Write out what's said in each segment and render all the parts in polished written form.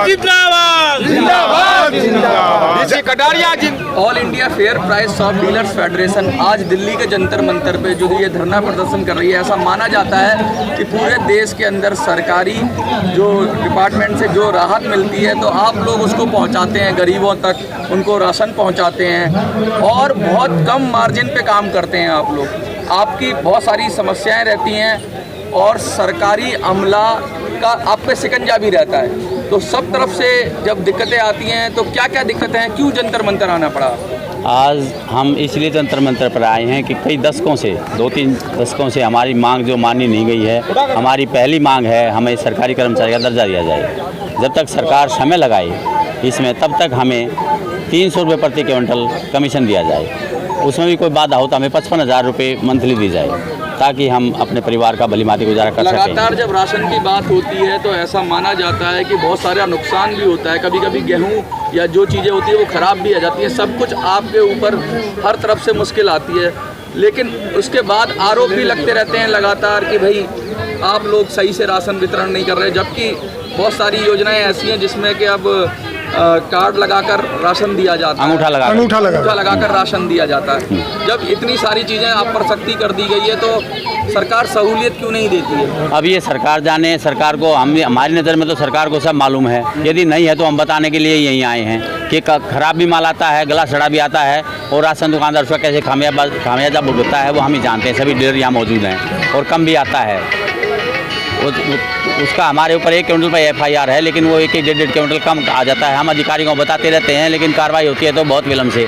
जिंदाबाद जिंदाबाद जिंदाबाद। Kataria all India fair price shop dealers federation आज दिल्ली के जंतर मंतर पे जो ये धरना प्रदर्शन कर रही है। ऐसा माना जाता है कि पूरे देश के अंदर सरकारी जो डिपार्टमेंट से जो राहत मिलती है तो आप लोग उसको पहुंचाते हैं गरीबों तक, उनको राशन पहुंचाते हैं और बहुत कम मार्जिन पे काम करते हैं आप लोग। आपकी बहुत सारी समस्याएं रहती हैं और सरकारी अमला का आप पे शिकंजा भी रहता है। तो सब तरफ से जब दिक्कतें आती हैं तो क्या क्या दिक्कतें हैं, क्यों जंतर मंतर आना पड़ा? आज हम इसलिए जंतर मंतर पर आए हैं कि कई दशकों से 2-3 दशकों से हमारी मांग जो मानी नहीं गई है। हमारी पहली मांग है हमें सरकारी कर्मचारी का दर्जा दिया जाए। जब तक सरकार समय लगाए इसमें तब तक हमें 300 रुपये प्रति क्विंटल कमीशन दिया जाए। उसमें भी कोई बाधा हो तो हमें 55,000 रुपये मंथली दी जाए ताकि हम अपने परिवार का भलीभांति गुजारा कर सकें। लगातार जब राशन की बात होती है तो ऐसा माना जाता है कि बहुत सारा नुकसान भी होता है। कभी कभी गेहूं या जो चीज़ें होती है वो ख़राब भी आ जाती हैं। सब कुछ आपके ऊपर हर तरफ से मुश्किल आती है, लेकिन उसके बाद आरोप भी लगते रहते हैं लगातार कि भाई आप लोग सही से राशन वितरण नहीं कर रहे। जबकि बहुत सारी योजनाएँ ऐसी हैं जिसमें कि अब कार्ड लगाकर राशन दिया जाता है, अंगूठा लगाकर राशन दिया जाता है। जब इतनी सारी चीज़ें आप पर सख्ती कर दी गई है तो सरकार सहूलियत क्यों नहीं देती है? अब ये सरकार जाने, सरकार को हमारी नज़र में तो सरकार को सब मालूम है। यदि नहीं है तो हम बताने के लिए यहीं आए हैं कि ख़राब भी माल आता है, गला सड़ा भी आता है और राशन दुकानदार उसका कैसे खामियाजा भुगतता है वो हम ही जानते हैं। सभी डीलर यहाँ मौजूद हैं और कम भी आता है। उसका हमारे ऊपर 1 क्विंटल पर FIR है, लेकिन वो 1-1.5 क्विंटल कम आ जाता है। हम अधिकारियों को बताते रहते हैं लेकिन कार्रवाई होती है तो बहुत विलम्ब से।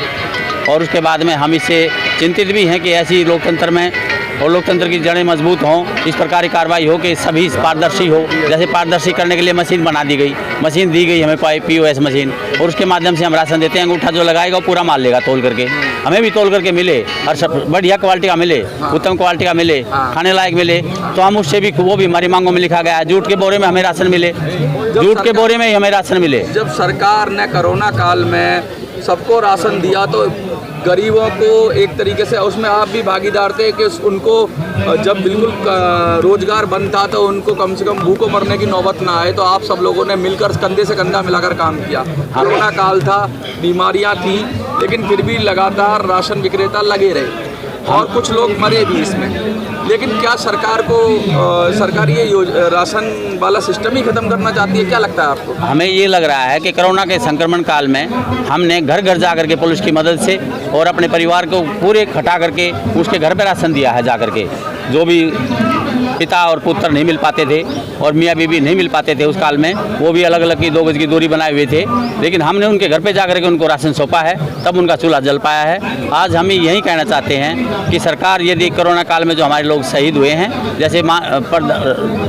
और उसके बाद में हम इससे चिंतित भी हैं कि ऐसी लोकतंत्र में और लोकतंत्र की जड़ें मजबूत हों, इस प्रकार की कार्रवाई हो कि सभी पारदर्शी हो। जैसे पारदर्शी करने के लिए मशीन बना दी गई, मशीन दी गई हमें POS मशीन, और उसके माध्यम से हम राशन देते हैं। अंगूठा जो लगाएगा वो पूरा माल लेगा तोल करके, हमें भी तोल करके मिले और सब बढ़िया क्वालिटी का मिले, उत्तम क्वालिटी का मिले, खाने लायक मिले। तो हम उससे भी वो भी हमारी मांगों में लिखा गया है। जूट के बोरे में हमें राशन मिले, जूट के बोरे में ही हमें राशन मिले। जब सरकार ने कोरोना काल में सबको राशन दिया तो गरीबों को एक तरीके से उसमें आप भी भागीदार थे कि उनको जब बिल्कुल रोजगार बंद था तो उनको कम से कम भूखों मरने की नौबत ना आए। तो आप सब लोगों ने मिलकर कंधे से कंधा मिलाकर काम किया। कोरोना काल था, बीमारियां थी, लेकिन फिर भी लगातार राशन विक्रेता लगे रहे और कुछ लोग मरे भी इसमें। लेकिन क्या सरकार को सरकार ये राशन वाला सिस्टम ही ख़त्म करना चाहती है? क्या लगता है आपको? हमें ये लग रहा है कि कोरोना के संक्रमण काल में हमने घर घर जा करके पुलिस की मदद से और अपने परिवार को पूरे इकट्ठा करके उसके घर पे राशन दिया है। जा करके जो भी पिता और पुत्र नहीं मिल पाते थे और मियाँ बीवी नहीं मिल पाते थे उस काल में, वो भी अलग अलग की 2 गज की दूरी बनाए हुए थे, लेकिन हमने उनके घर पे जाकर के उनको राशन सौंपा है, तब उनका चूल्हा जल पाया है। आज हम यही कहना चाहते हैं कि सरकार यदि कोरोना काल में जो हमारे लोग शहीद हुए हैं, जैसे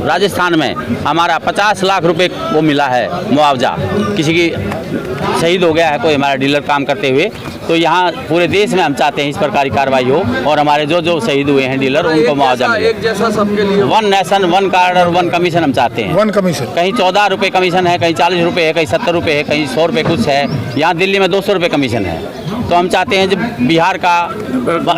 राजस्थान में हमारा 50 लाख रुपए वो मिला है मुआवजा, किसी की शहीद हो गया है कोई हमारा डीलर काम करते हुए, तो यहाँ पूरे देश में हम चाहते हैं इस प्रकार की कार्रवाई हो और हमारे जो शहीद हुए हैं डीलर उनको मुआवजा मिले। एक जैसा सबके लिए 1 नेशन 1 कार्ड और 1 कमीशन हम चाहते हैं। 1 कमीशन, कहीं 14 रुपये कमीशन है, कहीं 40 रुपये है, कहीं 70 रुपये है, कहीं 100 रुपये कुछ है। यहाँ दिल्ली में 200 रुपये कमीशन है। तो हम चाहते हैं जब बिहार का,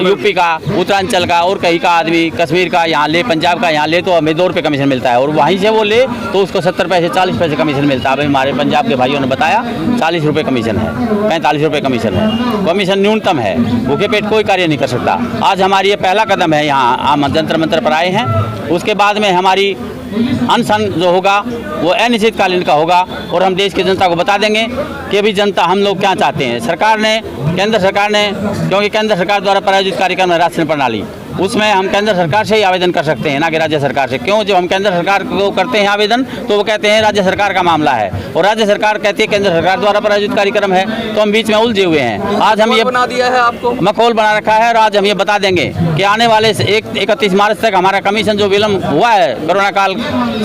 यूपी का, उत्तरांचल का और कहीं का आदमी कश्मीर का यहाँ ले, पंजाब का यहाँ ले तो हमें 2 रुपये कमीशन मिलता है और वहीं से वो ले तो उसको 70 पैसे 40 पैसे कमीशन मिलता है। अभी हमारे पंजाब के भाइयों ने बताया 40 रुपये कमीशन है, 45 रुपये कमीशन है। कमीशन न्यूनतम है, भूखे पेट कोई कार्य नहीं कर सकता। आज हमारी ये पहला कदम है, यहाँ हम जंतर मंतर पर आए हैं। उसके बाद में हमारी अनशन जो होगा वो अनिश्चितकालीन का होगा और हम देश की जनता को बता देंगे कि अभी जनता हम लोग क्या चाहते हैं। सरकार ने, केंद्र सरकार ने, क्योंकि केंद्र सरकार द्वारा प्रायोजित कार्यक्रम है राशन प्रणाली, उसमें हम केंद्र सरकार से ही आवेदन कर सकते हैं, ना कि राज्य सरकार से। क्यों? जब हम केंद्र सरकार को करते हैं आवेदन तो वो कहते हैं राज्य सरकार का मामला है और राज्य सरकार कहती है केंद्र सरकार द्वारा प्रायोजित कार्यक्रम है, तो हम बीच में उलझे हुए हैं। आज हम ये बना दिया है, आपको मखौल बना रखा है और आज हम ये बता देंगे कि आने वाले 31 मार्च तक हमारा कमीशन जो विलम्ब हुआ है कोरोना काल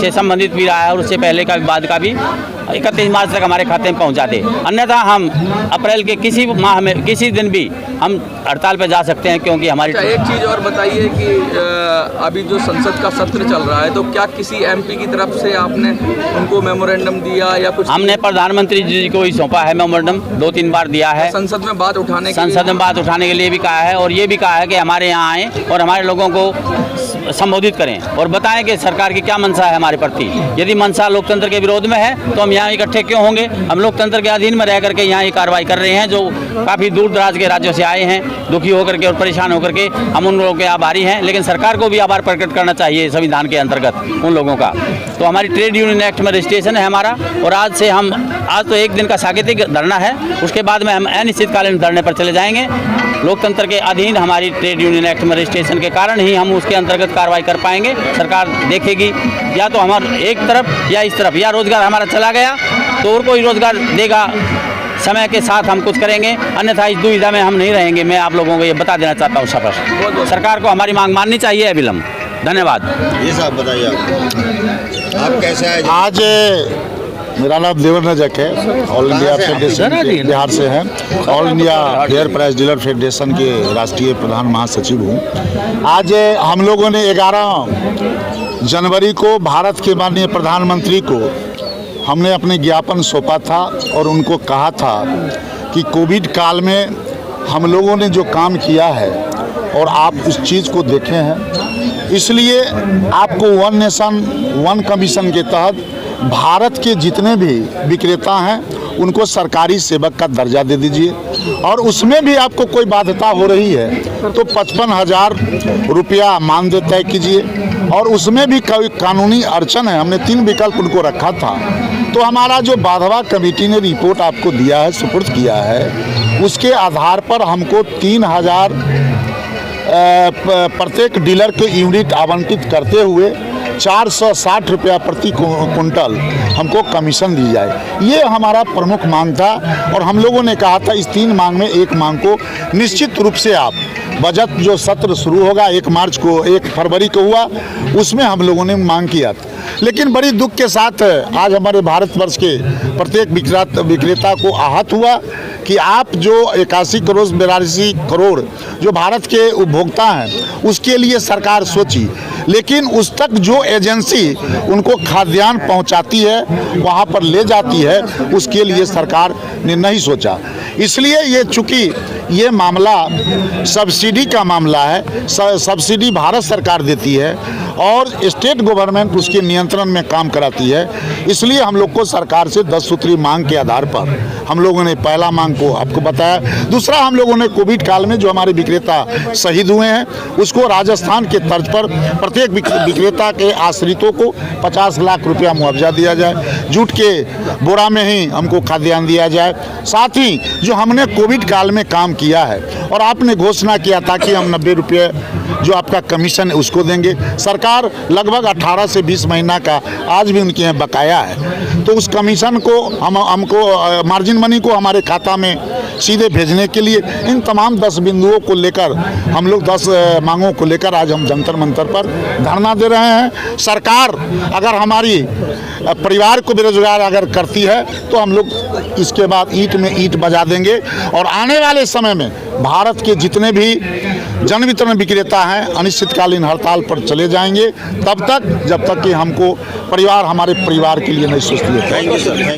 से संबंधित भी रहा है और उससे पहले का बाद का भी 31 मार्च तक हमारे खाते में पहुंचा दे, अन्यथा हम अप्रैल के किसी माह में किसी दिन भी हम हड़ताल पर जा सकते हैं। क्योंकि हमारी एक चीज़ और बताइए कि अभी जो संसद का सत्र चल रहा है तो क्या किसी MP की तरफ से आपने उनको मेमोरेंडम दिया या कुछ? हमने प्रधानमंत्री जी को ही सौंपा है मेमोरेंडम, 2-3 बार दिया है। संसद में बात उठाने के लिए भी कहा है और ये भी कहा है कि हमारे यहाँ आएँ और हमारे लोगों को संबोधित करें और बताएं कि सरकार की क्या मंशा है हमारे प्रति। यदि मंशा लोकतंत्र के विरोध में है तो हम यहाँ इकट्ठे क्यों होंगे। हम लोकतंत्र के अधीन में रह करके यहाँ ये कार्रवाई कर रहे हैं। जो काफ़ी दूर दराज के राज्यों से आए हैं दुखी होकर के और परेशान होकर के, हम उन लोगों के आभारी हैं, लेकिन सरकार को भी आभार प्रकट करना चाहिए संविधान के अंतर्गत उन लोगों का। तो हमारी ट्रेड यूनियन एक्ट में रजिस्ट्रेशन है हमारा, और आज तो एक दिन का सांकेतिक धरना है, उसके बाद में हम अनिश्चितकालीन धरने पर चले जाएंगे। लोकतंत्र के अधीन हमारी ट्रेड यूनियन एक्ट में रजिस्ट्रेशन के कारण ही हम उसके अंतर्गत कार्रवाई कर पाएंगे। सरकार देखेगी या तो हमारा एक तरफ या इस तरफ, या रोजगार हमारा चला गया तो और कोई रोजगार देगा, समय के साथ हम कुछ करेंगे, अन्यथा इस दुविधा में हम नहीं रहेंगे। मैं आप लोगों को ये बता देना चाहता हूँ स्पष्ट। सरकार को हमारी मांग माननी चाहिए अविलंब। धन्यवाद। ये साहब बताइए आप कैसे आए? आज मेरा नाम देवर नजक है, ऑल इंडिया फेडरेशन बिहार से है। All India fair price dealer federation के राष्ट्रीय प्रधान महासचिव हूँ। आज हम लोगों ने 11 जनवरी को भारत के माननीय प्रधानमंत्री को हमने अपने ज्ञापन सौंपा था और उनको कहा था कि कोविड काल में हम लोगों ने जो काम किया है और आप उस चीज़ को देखे हैं, इसलिए आपको वन नेशन वन कमीशन के तहत भारत के जितने भी विक्रेता हैं उनको सरकारी सेवक का दर्जा दे दीजिए, और उसमें भी आपको कोई बाध्यता हो रही है तो 55,000 रुपया मानदेय तय कीजिए, और उसमें भी कोई कानूनी अड़चन है। हमने 3 विकल्प उनको रखा था, तो हमारा जो बाधवा कमेटी ने रिपोर्ट आपको दिया है, सुपुर्द किया है, उसके आधार पर हमको 3,000 प्रत्येक डीलर के यूनिट आवंटित करते हुए 460 रुपया प्रति कुंटल हमको कमीशन दी जाए। ये हमारा प्रमुख मांग था, और हम लोगों ने कहा था इस 3 मांग में एक मांग को निश्चित रूप से आप बजट जो सत्र शुरू होगा 1 मार्च को 1 फरवरी को हुआ, उसमें हम लोगों ने मांग किया था। लेकिन बड़ी दुख के साथ आज हमारे भारतवर्ष के प्रत्येक विक्रेता को आहत हुआ कि आप जो 81 करोड़ 82 करोड़ जो भारत के उपभोक्ता हैं उसके लिए सरकार सोची, लेकिन उस तक जो एजेंसी उनको खाद्यान्न पहुंचाती है वहां पर ले जाती है, उसके लिए सरकार ने नहीं सोचा। इसलिए ये चूँकि ये मामला सब्सिडी का मामला है, सब्सिडी भारत सरकार देती है और स्टेट गवर्नमेंट उसके नियंत्रण में काम कराती है, इसलिए हम लोग को सरकार से 10 सूत्री मांग के आधार पर हम लोगों ने पहला मांग को आपको बताया। दूसरा, हम लोगों ने कोविड काल में जो हमारे विक्रेता शहीद हुए हैं उसको राजस्थान के तर्ज पर प्रत्येक विक्रेता के आश्रितों को 50 लाख रुपया मुआवजा दिया जाए, जूट के बोरा में ही हमको खाद्यान्न दिया जाए। साथ ही जो हमने कोविड काल में काम किया है और आपने घोषणा किया था कि हम 90 रुपये जो आपका कमीशन है उसको देंगे, सरकार लगभग 18 से 20 महीना का आज भी उनके यहाँ बकाया है, तो उस कमीशन को हमको मार्जिन मनी को हमारे खाता में सीधे भेजने के लिए इन तमाम 10 बिंदुओं को लेकर हम लोग 10 मांगों को लेकर आज हम जंतर मंतर पर धरना दे रहे हैं। सरकार अगर हमारी परिवार को बेरोजगार अगर करती है तो हम लोग इसके बाद ईंट में ईंट बजा देंगे, और आने वाले समय में भारत के जितने भी जन वितरण विक्रेता हैं अनिश्चितकालीन हड़ताल पर चले जाएंगे, तब तक जब तक कि हमको हमारे परिवार के लिए नहीं सोचती है।